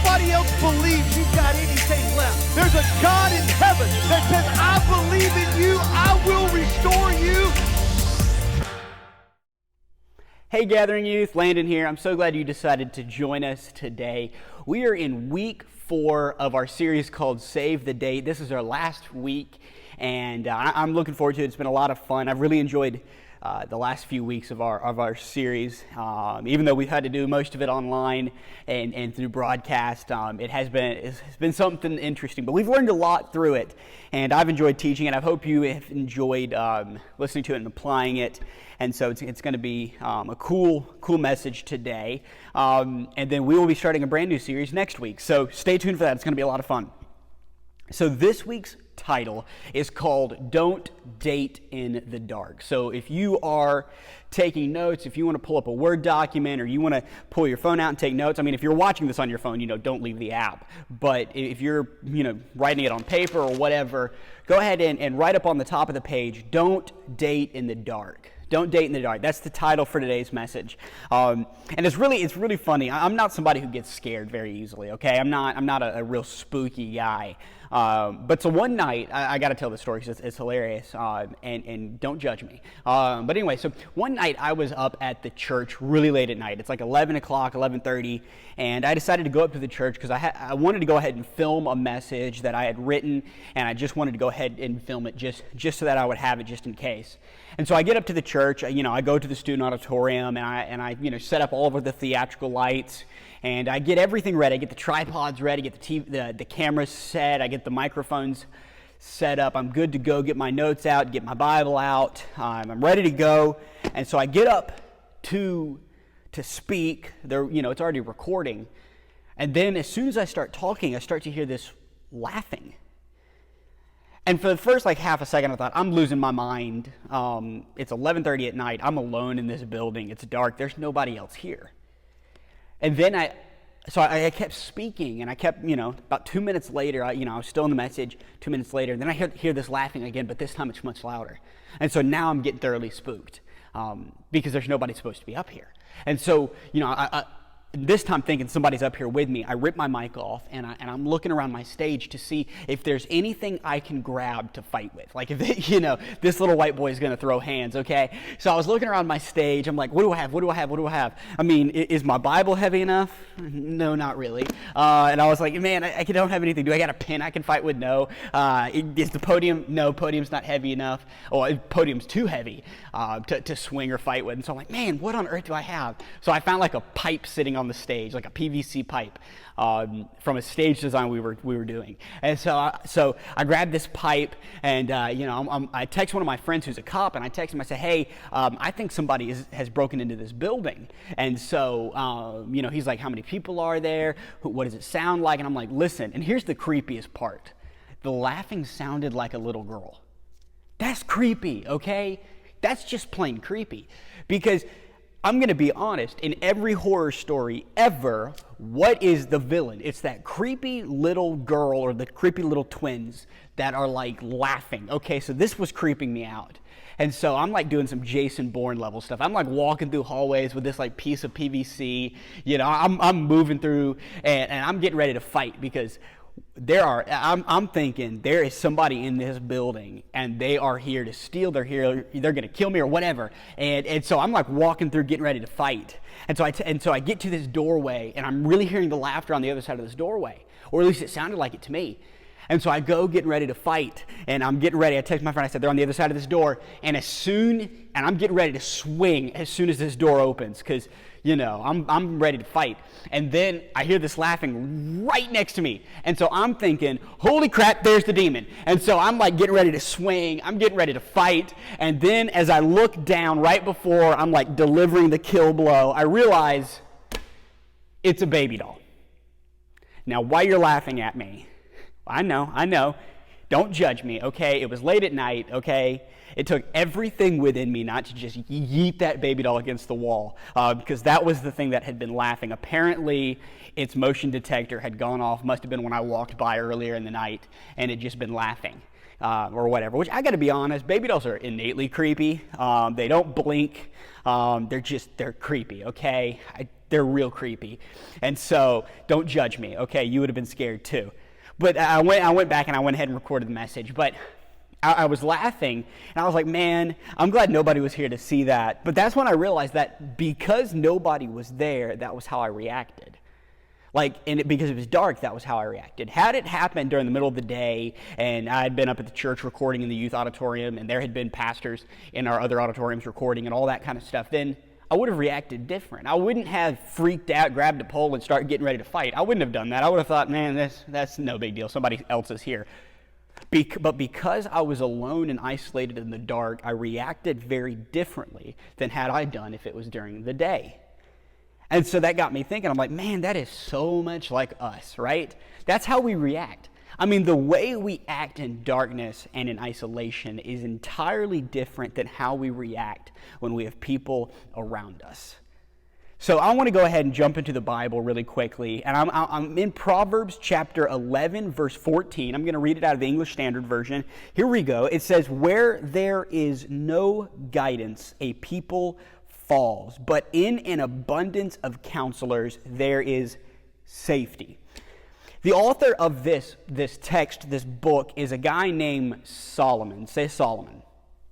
nobody else believes you've got anything left. There's a God in heaven that says, I believe in you, I will restore you. Hey Gathering Youth, Landon here. I'm so glad you decided to join us today. We are in week 4 of our series called Save the Date. This is our last week, and I'm looking forward to it. It's been a lot of fun. I've really enjoyed the last few weeks of our series. Even though we've had to do most of it online and through broadcast, it's been something interesting. But we've learned a lot through it, and I've enjoyed teaching it. I hope you have enjoyed listening to it and applying it. And so it's going to be a cool message today. And then we will be starting a brand new series next week. So stay tuned for that. It's going to be a lot of fun. So this week's title is called Don't Date in the Dark. So if you are taking notes, if you want to pull up a Word document or you want to pull your phone out and take notes, I mean, if you're watching this on your phone, don't leave the app. But if you're, writing it on paper or whatever, go ahead and write up on the top of the page, Don't Date in the Dark. Don't date in the dark. That's the title for today's message. And it's really funny. I'm not somebody who gets scared very easily, okay? I'm not a real spooky guy. But so one night, I got to tell the story because it's hilarious, and don't judge me. But anyway, so one night I was up at the church really late at night. It's like 11 o'clock, 11:30, and I decided to go up to the church because I wanted to go ahead and film a message that I had written, and I just wanted to go ahead and film it just so that I would have it just in case. And so I get up to the church, I go to the student auditorium, and I set up all of the theatrical lights, and I get everything ready. I get the tripods ready, get the cameras set, I get the microphones set up. I'm good to go, get my notes out, get my Bible out. I'm ready to go. And so I get up to speak. It's already recording. And then as soon as I start talking, I start to hear this laughing. And for the first half a second, I thought, I'm losing my mind. It's 11:30 at night. I'm alone in this building. It's dark. There's nobody else here. And then I kept speaking, and I kept, about 2 minutes later, I was still in the message. 2 minutes later, and then I hear this laughing again, but this time it's much louder. And so now I'm getting thoroughly spooked because there's nobody supposed to be up here. And so, this time thinking somebody's up here with me, I rip my mic off, and I'm looking around my stage to see if there's anything I can grab to fight with. Like if this little white boy is going to throw hands, okay? So I was looking around my stage. I'm like, what do I have? What do I have? What do I have? I mean, is my Bible heavy enough? No, not really. And I was like, man, I don't have anything. Do I got a pen I can fight with? No. Is the podium? No, podium's not heavy enough. Oh, podium's too heavy to swing or fight with. And so I'm like, man, what on earth do I have? So I found like a pipe sitting on the stage, like a PVC pipe from a stage design we were doing. And so I grabbed this pipe, and I text one of my friends who's a cop, and I text him. I said, hey, I think somebody has broken into this building. And so he's like, how many people are there? What does it sound like? And I'm like, listen. And here's the creepiest part: the laughing sounded like a little girl. That's creepy, okay? That's just plain creepy, because I'm going to be honest, in every horror story ever, what is the villain? It's that creepy little girl or the creepy little twins that are laughing. Okay, so this was creeping me out. And so I'm doing some Jason Bourne level stuff. I'm walking through hallways with this piece of PVC. I'm moving through, and I'm getting ready to fight because I'm thinking there is somebody in this building, and they are here to steal. They're going to kill me or whatever. And so I'm walking through, getting ready to fight. And so I get to this doorway, and I'm really hearing the laughter on the other side of this doorway, or at least it sounded like it to me. And so I go getting ready to fight, and I'm getting ready. I text my friend. I said, they're on the other side of this door. And I'm getting ready to swing as soon as this door opens, because I'm ready to fight. And then I hear this laughing right next to me. And so I'm thinking, holy crap, there's the demon. And so I'm getting ready to swing. I'm getting ready to fight. And then as I look down right before I'm delivering the kill blow, I realize it's a baby doll. Now, why you're laughing at me? I know. Don't judge me, okay? It was late at night, okay? It took everything within me not to just yeet that baby doll against the wall, because that was the thing that had been laughing. Apparently, its motion detector had gone off, must have been when I walked by earlier in the night, and it just been laughing. or whatever, which I got to be honest, baby dolls are innately creepy. They don't blink. They're creepy, okay? They're real creepy. And so don't judge me, okay? You would have been scared too. But I went back and I went ahead and recorded the message. But I was laughing, and I was like, man, I'm glad nobody was here to see that. But that's when I realized that because nobody was there, that was how I reacted. Because it was dark, that was how I reacted. Had it happened during the middle of the day, and I had been up at the church recording in the youth auditorium, and there had been pastors in our other auditoriums recording and all that kind of stuff, then I would have reacted different. I wouldn't have freaked out, grabbed a pole, and started getting ready to fight. I wouldn't have done that. I would have thought, man, that's no big deal. Somebody else is here. But because I was alone and isolated in the dark, I reacted very differently than had I done if it was during the day. And so that got me thinking, I'm like, man, that is so much like us, right? That's how we react. I mean, the way we act in darkness and in isolation is entirely different than how we react when we have people around us. So I want to go ahead and jump into the Bible really quickly. And I'm in Proverbs chapter 11, verse 14. I'm going to read it out of the English Standard Version. Here we go. It says, "Where there is no guidance, a people falls, but in an abundance of counselors there is safety." The author of this text, this book, is a guy named Solomon. Say Solomon.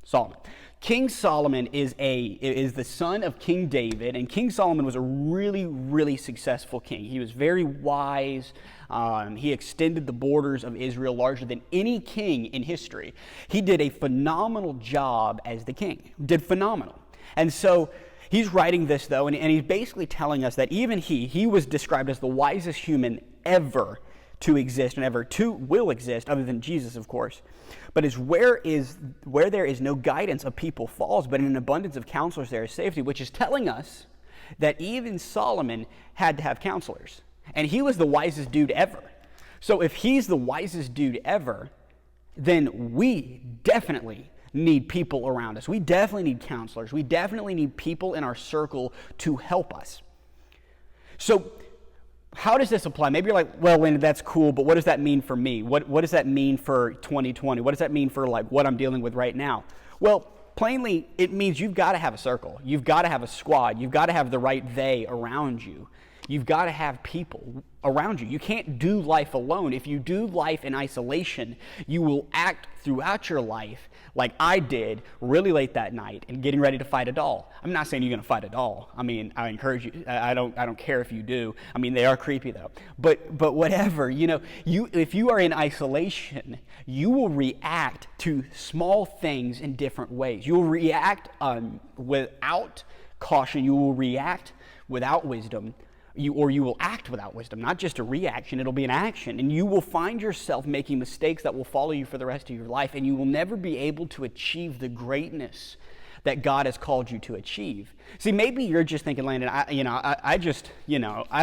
Solomon. King Solomon is the son of King David, and King Solomon was a really, really successful king. He was very wise. He extended the borders of Israel larger than any king in history. He did a phenomenal job as the king. Did phenomenal. And so he's writing this, though, and he's basically telling us that even he was described as the wisest human ever to exist and ever will exist, other than Jesus, of course. But it's where there is no guidance, a people falls, but in an abundance of counselors there is safety, which is telling us that even Solomon had to have counselors. And he was the wisest dude ever. So if he's the wisest dude ever, then we definitely need people around us. We definitely need counselors. We definitely need people in our circle to help us. So how does this apply? Maybe you're like, well, Landon, that's cool, but what does that mean for me? What does that mean for 2020? What does that mean for what I'm dealing with right now? Well, plainly, it means you've got to have a circle. You've got to have a squad. You've got to have the right they around you. You've got to have people around you. You can't do life alone. If you do life in isolation, you will act throughout your life like I did really late that night and getting ready to fight a doll. I'm not saying you're going to fight a doll. I mean, I encourage you. I don't care if you do. I mean, they are creepy though. But whatever, if you are in isolation, you will react to small things in different ways. You will react without caution. You will react without wisdom. You will act without wisdom, not just a reaction, it'll be an action. And you will find yourself making mistakes that will follow you for the rest of your life, and you will never be able to achieve the greatness that God has called you to achieve. See, maybe you're just thinking, Landon, I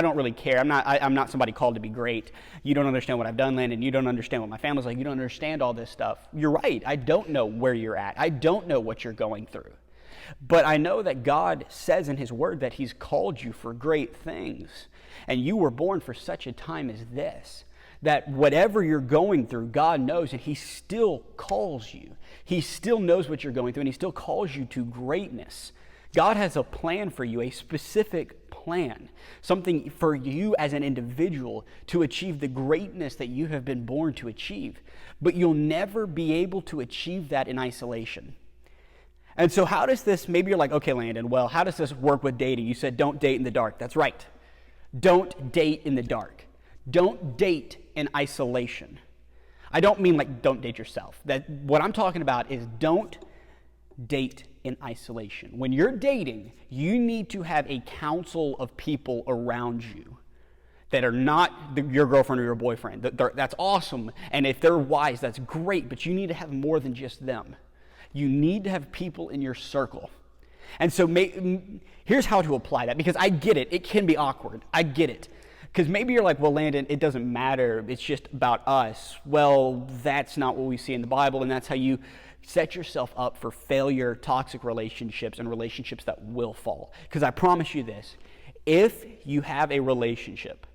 don't really care. I'm not somebody called to be great. You don't understand what I've done, Landon. You don't understand what my family's like. You don't understand all this stuff. You're right. I don't know where you're at. I don't know what you're going through. But I know that God says in His Word that He's called you for great things. And you were born for such a time as this. That whatever you're going through, God knows, and He still calls you. He still knows what you're going through, and He still calls you to greatness. God has a plan for you, a specific plan. Something for you as an individual to achieve the greatness that you have been born to achieve. But you'll never be able to achieve that in isolation. And so how does this, maybe you're like, okay, Landon, well, how does this work with dating? You said don't date in the dark. That's right. Don't date in the dark. Don't date in isolation. I don't mean don't date yourself. What I'm talking about is don't date in isolation. When you're dating, you need to have a council of people around you that are not your girlfriend or your boyfriend. That's awesome. And if they're wise, that's great, but you need to have more than just them. You need to have people in your circle. And so here's how to apply that, because I get it. It can be awkward. I get it. Because maybe you're like, well, Landon, it doesn't matter. It's just about us. Well, that's not what we see in the Bible, and that's how you set yourself up for failure, toxic relationships, and relationships that will fall. Because I promise you this, if you have a relationship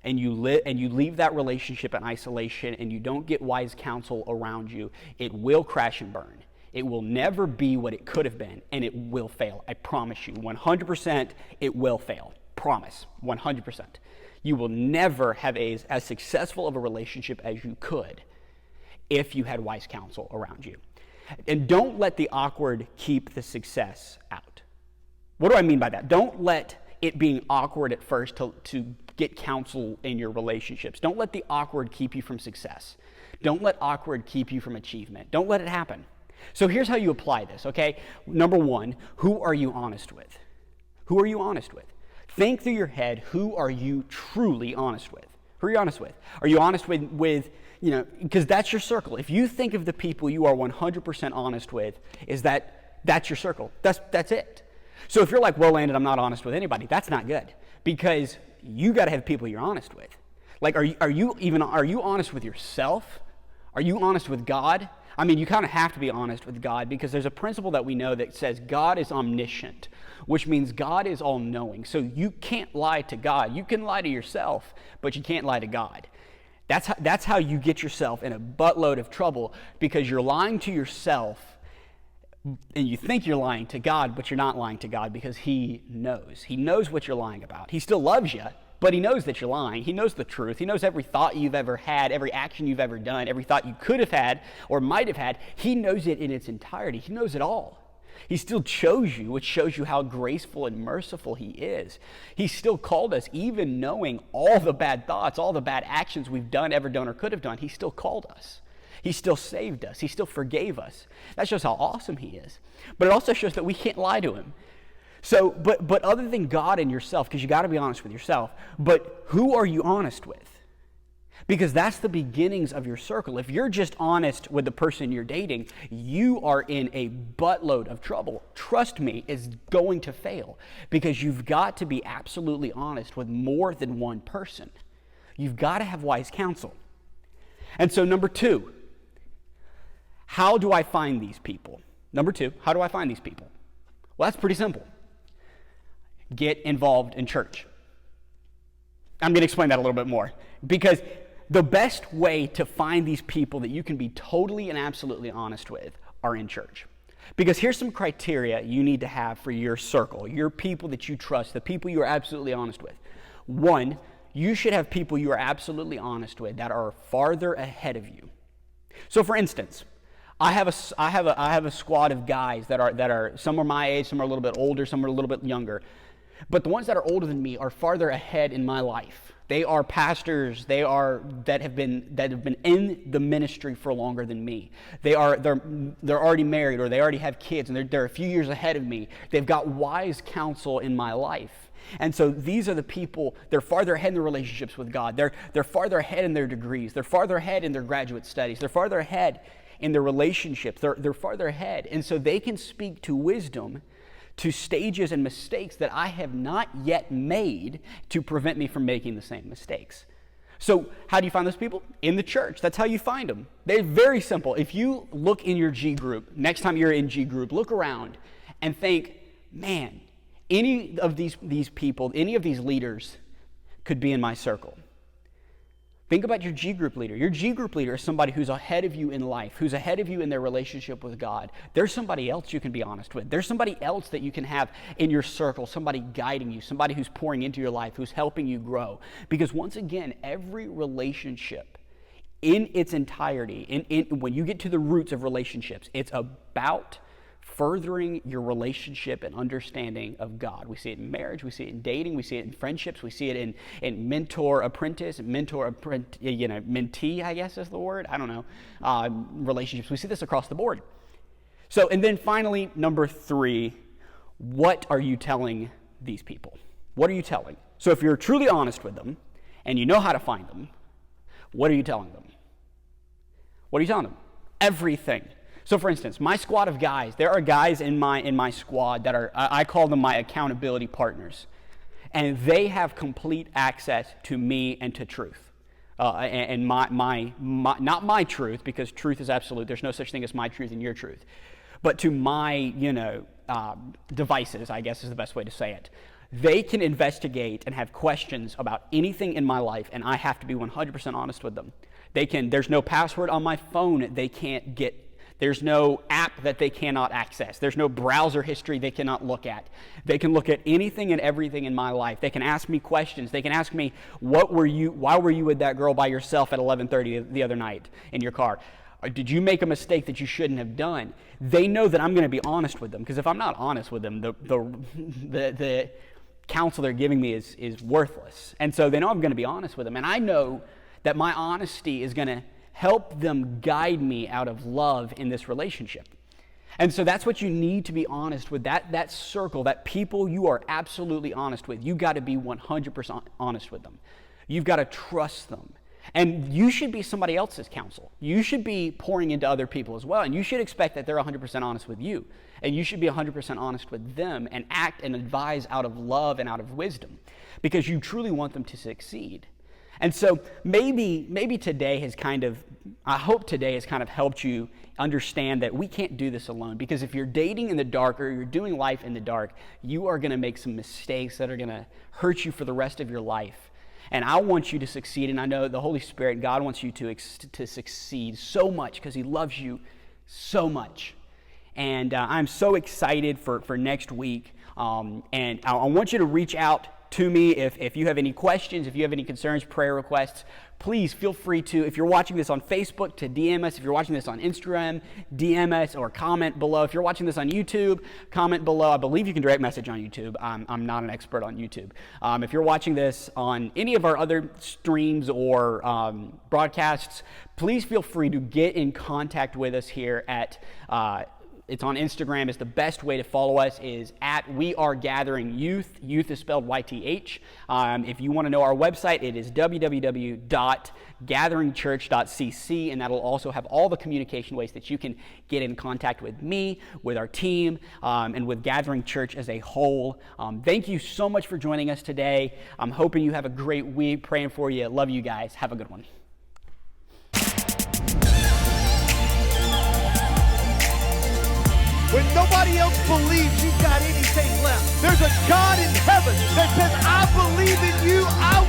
and you leave that relationship in isolation and you don't get wise counsel around you, it will crash and burn. It will never be what it could have been, and it will fail. I promise you, 100% it will fail. Promise, 100%. You will never have as successful of a relationship as you could if you had wise counsel around you. And don't let the awkward keep the success out. What do I mean by that? Don't let it being awkward at first to get counsel in your relationships. Don't let the awkward keep you from success. Don't let awkward keep you from achievement. Don't let it happen. So here's how you apply this, okay? Number one, who are you honest with? Who are you honest with? Think through your head, who are you truly honest with? Who are you honest with? Are you honest with because that's your circle. If you think of the people you are 100% honest with, that's your circle. That's it. So if you're like, well, Landon, I'm not honest with anybody, that's not good, because you got to have people you're honest with. Like, are you honest with yourself? Are you honest with God? I mean, you kind of have to be honest with God, because there's a principle that we know that says God is omniscient, which means God is all-knowing. So you can't lie to God. You can lie to yourself, but you can't lie to God. That's how you get yourself in a buttload of trouble, because you're lying to yourself, and you think you're lying to God, but you're not lying to God, because He knows. He knows what you're lying about. He still loves you, but He knows that you're lying. He knows the truth. He knows every thought you've ever had, every action you've ever done, every thought you could have had or might have had. He knows it in its entirety. He knows it all. He still chose you, which shows you how graceful and merciful He is. He still called us, even knowing all the bad thoughts, all the bad actions we've done, ever done, or could have done. He still called us. He still saved us. He still forgave us. That shows how awesome He is. But it also shows that we can't lie to Him. So, but other than God and yourself, because you got to be honest with yourself, but who are you honest with? Because that's the beginnings of your circle. If you're just honest with the person you're dating, you are in a buttload of trouble. Trust me, it's going to fail, because you've got to be absolutely honest with more than one person. You've got to have wise counsel. And so number two, how do I find these people? Number two, how do I find these people? Well, that's pretty simple. Get involved in church. I'm going to explain that a little bit more, because the best way to find these people that you can be totally and absolutely honest with are in church. Because here's some criteria you need to have for your circle, your people that you trust, the people you are absolutely honest with. One, you should have people you are absolutely honest with that are farther ahead of you. So for instance, I have a squad of guys that are some are my age, some are a little bit older, some are a little bit younger. But the ones that are older than me are farther ahead in my life. They are pastors. That have been in the ministry for longer than me. They're already married, or they already have kids, and they're a few years ahead of me. They've got wise counsel in my life. And so these are the people, they're farther ahead in their relationships with God. They're farther ahead in their degrees. They're farther ahead in their graduate studies. They're farther ahead in their relationships. They're farther ahead. And so they can speak to wisdom, to stages and mistakes that I have not yet made, to prevent me from making the same mistakes. So how do you find those people? In the church. That's how you find them. They're very simple. If you look in your G group, next time you're in G group, look around and think, man, any of these people, any of these leaders could be in my circle. Think about your G group leader. Your G group leader is somebody who's ahead of you in life, who's ahead of you in their relationship with God. There's somebody else you can be honest with. There's somebody else that you can have in your circle, somebody guiding you, somebody who's pouring into your life, who's helping you grow. Because once again, every relationship in its entirety, when you get to the roots of relationships, it's about furthering your relationship and understanding of God. We see it in marriage, we see it in dating, we see it in friendships, we see it in mentor-apprentice, mentee, I guess is the word, I don't know, relationships. We see this across the board. So, and then finally, number three, what are you telling these people? What are you telling? So if you're truly honest with them, and you know how to find them, what are you telling them? What are you telling them? Everything. So for instance, my squad of guys, there are guys in my squad that are, I call them my accountability partners. And they have complete access to me and to truth. And my not my truth, because truth is absolute. There's no such thing as my truth and your truth. But to my, devices, I guess is the best way to say it. They can investigate and have questions about anything in my life, and I have to be 100% honest with them. There's no password on my phone they can't get. There's no app that they cannot access. There's no browser history they cannot look at. They can look at anything and everything in my life. They can ask me questions. They can ask me, why were you with that girl by yourself at 11:30 the other night in your car? Or did you make a mistake that you shouldn't have done? They know that I'm going to be honest with them, because if I'm not honest with them, the counsel they're giving me is worthless. And so they know I'm going to be honest with them. And I know that my honesty is going to help them guide me out of love in this relationship. And so that's what you need to be honest with. That circle, that people you are absolutely honest with, you got to be 100% honest with them. You've got to trust them. And you should be somebody else's counsel. You should be pouring into other people as well. And you should expect that they're 100% honest with you. And you should be 100% honest with them and act and advise out of love and out of wisdom, because you truly want them to succeed. And so maybe today has I hope today has kind of helped you understand that we can't do this alone. Because if you're dating in the dark or you're doing life in the dark, you are going to make some mistakes that are going to hurt you for the rest of your life. And I want you to succeed, and I know the Holy Spirit, God wants you to succeed so much because He loves you so much. And I'm so excited for next week. And I want you to reach out to me if you have any questions, if you have any concerns, prayer requests. Please feel free to, if you're watching this on Facebook, to DM us. If you're watching this on Instagram, DM us or comment below. If you're watching this on YouTube, comment below. I believe you can direct message on YouTube. I'm not an expert on YouTube. If you're watching this on any of our other streams or broadcasts, please feel free to get in contact with us here at it's on Instagram. It's the best way to follow us is at We Are Gathering Youth. Youth is spelled YTH. If you want to know our website, it is www.gatheringchurch.cc, and that'll also have all the communication ways that you can get in contact with me, with our team, and with Gathering Church as a whole. Thank you so much for joining us today. I'm hoping you have a great week. Praying for you. Love you guys. Have a good one. When nobody else believes you've got anything left, there's a God in heaven that says, I believe in you, I